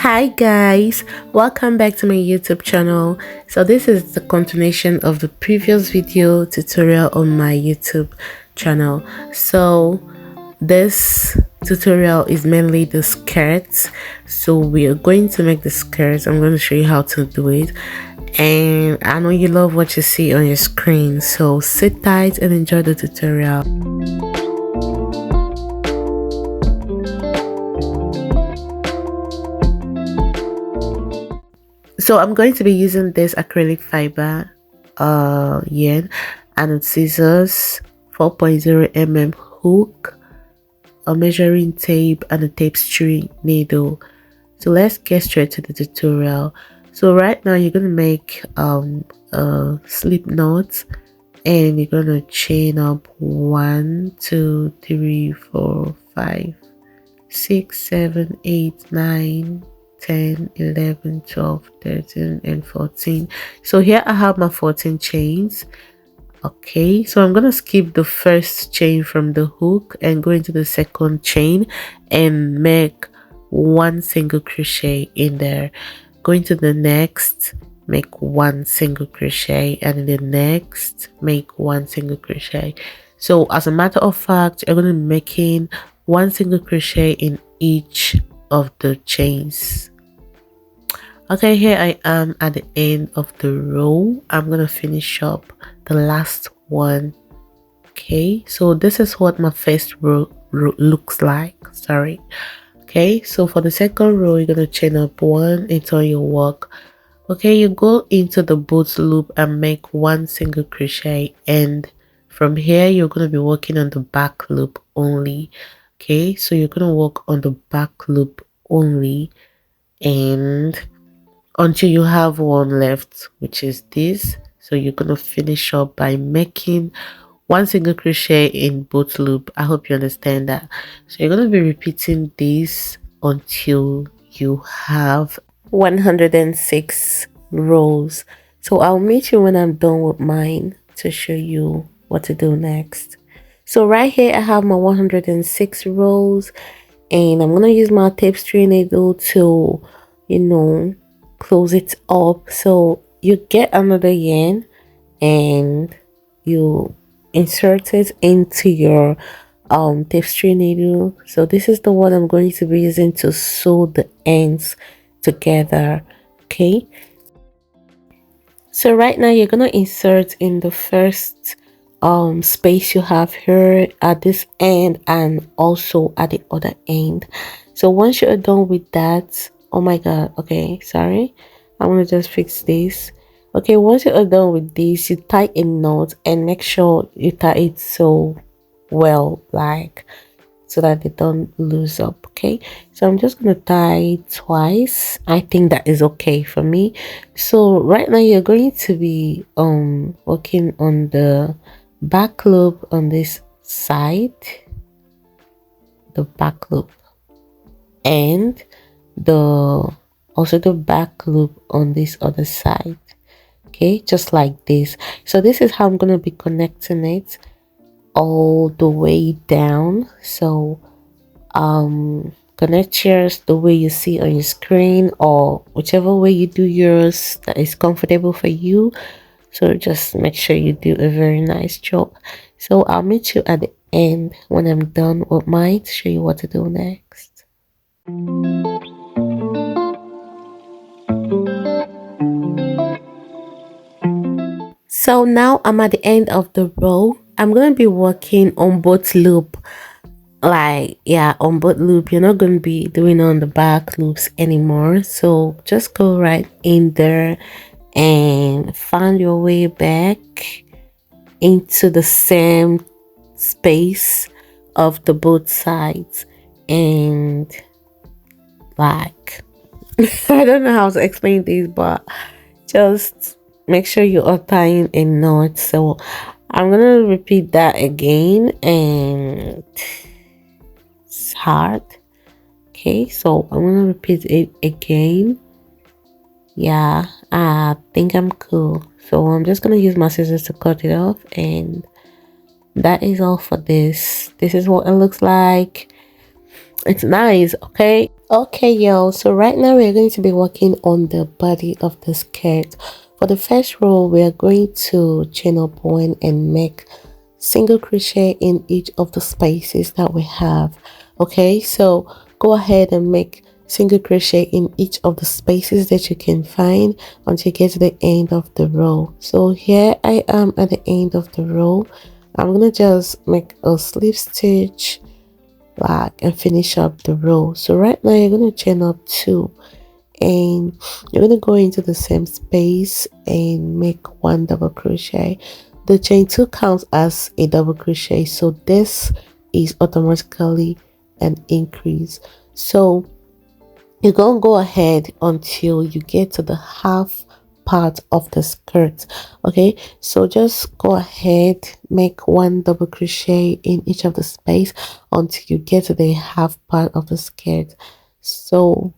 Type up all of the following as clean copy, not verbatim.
Hi guys, welcome back to my YouTube channel. So this is the continuation of the previous video tutorial on my YouTube channel. So this tutorial is mainly the skirts. So we are going to make the skirts. I'm going to show you how to do it, and I know you love what you see on your screen, so sit tight and enjoy the tutorial. So I'm going to be using this acrylic fiber yarn and scissors, 4.0 mm hook, a measuring tape, and a tapestry needle. So let's get straight to the tutorial. So right now you're gonna make a slip knot, and you're gonna chain up 1 2 3 4 5 6 7 8 9 10 11 12 13 and 14. So here I have my 14 chains. Okay, so I'm gonna skip the first chain from the hook and go into the second chain and make one single crochet in there. Go into the next, make one single crochet, and in the next make one single crochet. So as a matter of fact, you're going to be making one single crochet in each of the chains. Okay, here I am at the end of the row. I'm gonna finish up the last one. Okay, so this is what my first row looks like. Sorry. Okay, so for the second row, you're gonna chain up 1 into your work. Okay, you go into the boot loop and make one single crochet, and from here you're gonna be working on the back loop only. Okay, so you're gonna work on the back loop only, and until you have one left, which is this. So you're gonna finish up by making one single crochet in both loop. I hope you understand that. So you're gonna be repeating this until you have 106 rows. So I'll meet you when I'm done with mine to show you what to do next. So right here I have my 106 rows, and I'm gonna use my tapestry needle to, close it up. So you get another yarn and you insert it into your tapestry needle. So this is the one I'm going to be using to sew the ends together. Okay, so right now you're gonna insert in the first space you have here at this end and also at the other end. So once you're done with that, oh my god, okay, sorry, I'm gonna just fix this. Okay, once you're done with this, you tie a knot and make sure you tie it so well, like so that they don't lose up. Okay, so I'm just gonna tie twice. I think that is okay for me. So right now you're going to be working on the back loop on this side, the back loop, and also the back loop on this other side. Okay, just like this. So this is how I'm going to be connecting it all the way down. So connect yours the way you see on your screen, or whichever way you do yours that is comfortable for you. So just make sure you do a very nice job. So I'll meet you at the end when I'm done with mine to show you what to do next. So now I'm at the end of the row. I'm going to be working on both loop. On both loop. You're not going to be doing on the back loops anymore. So just go right in there and find your way back into the same space of the both sides, and like I don't know how to explain this, but just make sure you are tying a knot. So I'm gonna repeat that again, and it's hard. Okay, so I'm gonna repeat it again. Yeah, I think I'm cool. So I'm just gonna use my scissors to cut it off, and that is all for this. This is what it looks like. It's nice. Okay, Okay, yo, so right now we're going to be working on the body of the skirt. For the first row, we are going to chain up one and make single crochet in each of the spaces that we have. Okay, so go ahead and make single crochet in each of the spaces that you can find until you get to the end of the row. So here I am at the end of the row. I'm gonna just make a slip stitch back and finish up the row. So right now you're going to chain up two and you're going to go into the same space and make one double crochet. The chain two counts as a double crochet, so this is automatically an increase. So you're going to go ahead until you get to the half part of the skirt. Okay, so just go ahead, make one double crochet in each of the space until you get to the half part of the skirt. So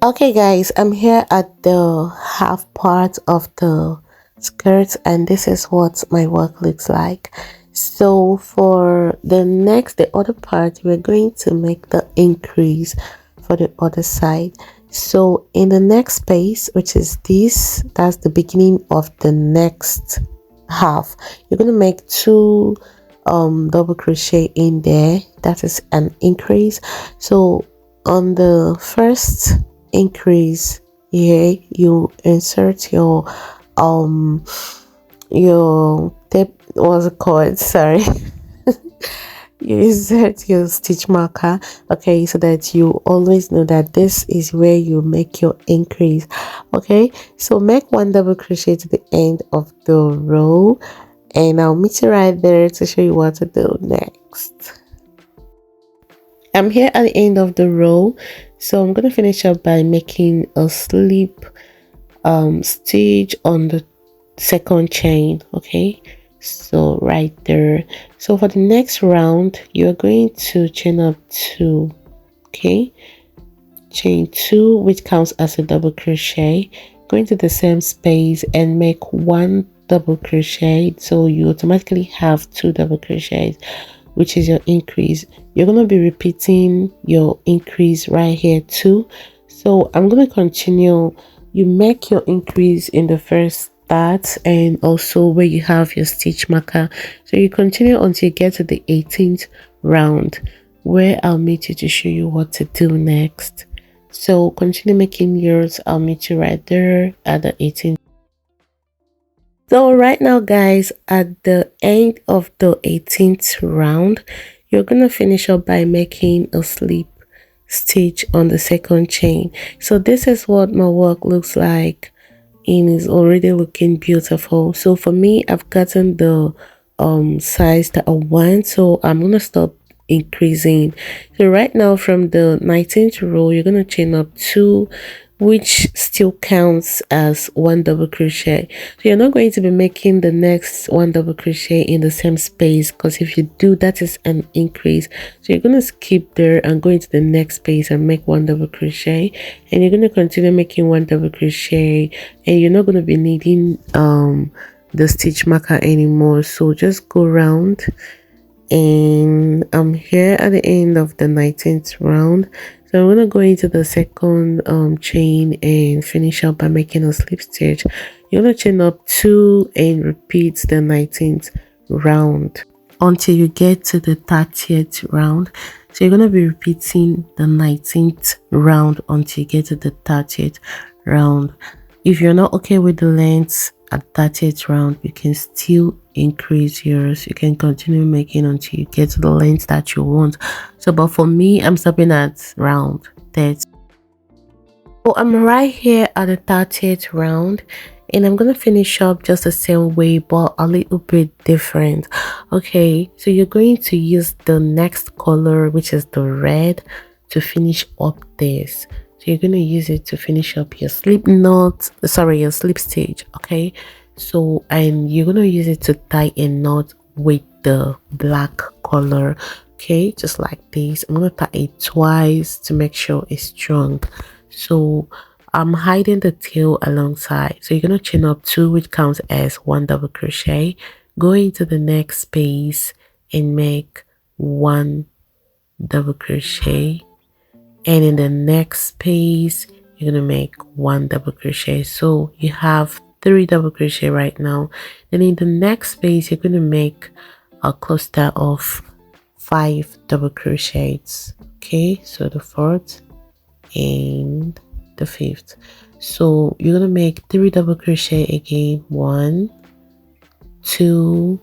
okay guys, I'm here at the half part of the skirt and this is what my work looks like. So for the other part, we're going to make the increase for the other side. So in the next space, which is this, that's the beginning of the next half, you're going to make two double crochet in there. That is an increase. So on the first increase here, you insert your tape, what's it called, sorry, you insert your stitch marker, okay, so that you always know that this is where you make your increase. Okay, so make one double crochet to the end of the row and I'll meet you right there to show you what to do next. I'm here at the end of the row, so I'm going to finish up by making a slip stitch on the second chain. Okay, so right there. So for the next round, you're going to chain up two. Okay, chain two, which counts as a double crochet, go into the same space and make one double crochet, so you automatically have two double crochets, which is your increase. You're going to be repeating your increase right here too. So I'm going to continue. You make your increase in the first start and also where you have your stitch marker, so you continue until you get to the 18th round, where I'll meet you to show you what to do next. So continue making yours. I'll meet you right there at the 18th. So right now guys, at the end of the 18th round, you're gonna finish up by making a slip stitch on the second chain. So this is what my work looks like and is already looking beautiful. So for me, I've gotten the size that I want, so I'm gonna stop increasing. So right now from the 19th row, you're gonna chain up two, which still counts as one double crochet. So you're not going to be making the next one double crochet in the same space, because if you do, that is an increase. So you're going to skip there and go into the next space and make one double crochet, and you're going to continue making one double crochet, and you're not going to be needing the stitch marker anymore. So just go around, and I'm here at the end of the 19th round. So I'm going to go into the second chain and finish up by making a slip stitch. You're going to chain up two and repeat the 19th round until you get to the 30th round. So you're going to be repeating the 19th round until you get to the 30th round. If you're not okay with the lengths at 30th round, you can still increase yours. You can continue making until you get to the length that you want. So but for me, I'm stopping at round 30. So I'm right here at the 30th round, and I'm gonna finish up just the same way but a little bit different. Okay, so you're going to use the next color, which is the red, to finish up this. So you're going to use it to finish up your slip knot, sorry, your slip stitch. Okay, so and you're going to use it to tie a knot with the black color. Okay, just like this. I'm going to tie it twice to make sure it's strong. So I'm hiding the tail alongside, so you're going to chain up two, which counts as one double crochet, go into the next space and make one double crochet, and in the next space you're gonna make 1 double crochet. So you have 3 double crochet right now. Then in the next space you're gonna make a cluster of 5 double crochets. Okay, so the 4th and the 5th. So you're gonna make 3 double crochet again, 1, 2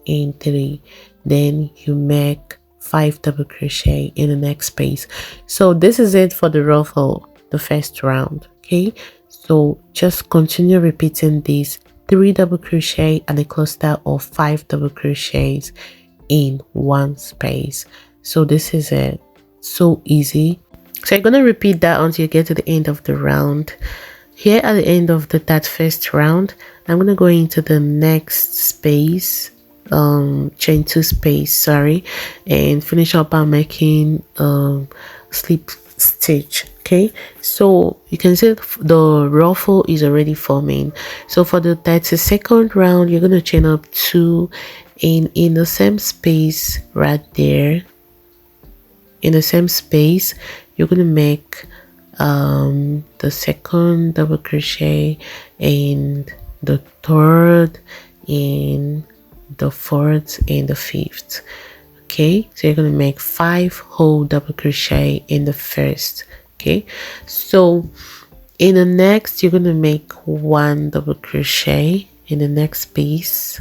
and 3. Then you make 5 double crochet in the next space. So this is it for the ruffle, the first round. Okay, so just continue repeating this: 3 double crochet and a cluster of 5 double crochets in one space. So this is it, so easy. So you're gonna repeat that until you get to the end of the round. Here at the end of that first round, I'm gonna go into the next space, chain 2 space, sorry, and finish up by making slip stitch. Okay, so you can see the ruffle is already forming. So for the 32nd round, you're gonna chain up 2, and in the same space right there, in the same space you're gonna make the second double crochet and the third and the 4th and the 5th. Okay, so you're gonna make 5 whole double crochet in the first. Okay, so in the next you're gonna make 1 double crochet in the next space.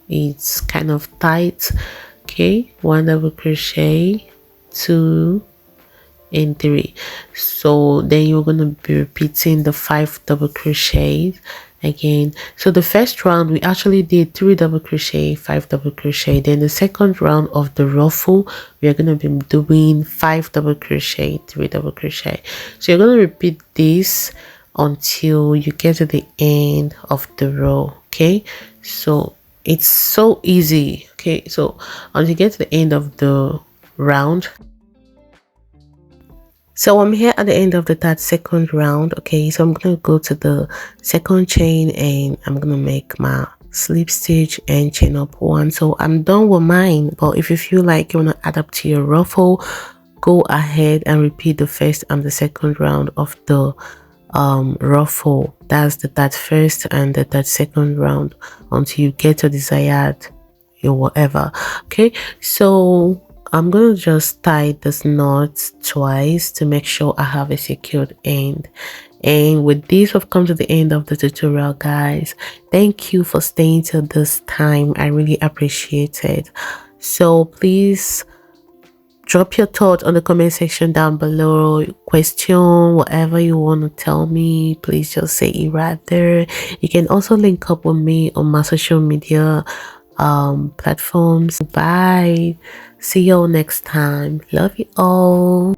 It's kind of tight. Okay, 1 double crochet, 2 and 3. So then you're gonna be repeating the 5 double crochets again. So the first round we actually did 3 double crochet, 5 double crochet. Then the second round of the ruffle we are gonna be doing 5 double crochet, 3 double crochet. So you're gonna repeat this until you get to the end of the row. Okay, so it's so easy. Okay, so until you get to the end of the round. So I'm here at the end of the 32nd round. Okay, so I'm gonna go to the second chain and I'm gonna make my slip stitch and chain up 1. So I'm done with mine, but if you feel like you want to add up to your ruffle, go ahead and repeat the first and the second round of the ruffle. That's the 31st and the 32nd round until you get your desired your whatever. Okay, so I'm gonna just tie this knot twice to make sure I have a secured end. And with this, we've come to the end of the tutorial, guys. Thank you for staying till this time. I really appreciate it. So please drop your thoughts on the comment section down below. Question, whatever you want to tell me, please just say it right there. You can also link up with me on my social media platforms. Bye, see you all next time. Love you all.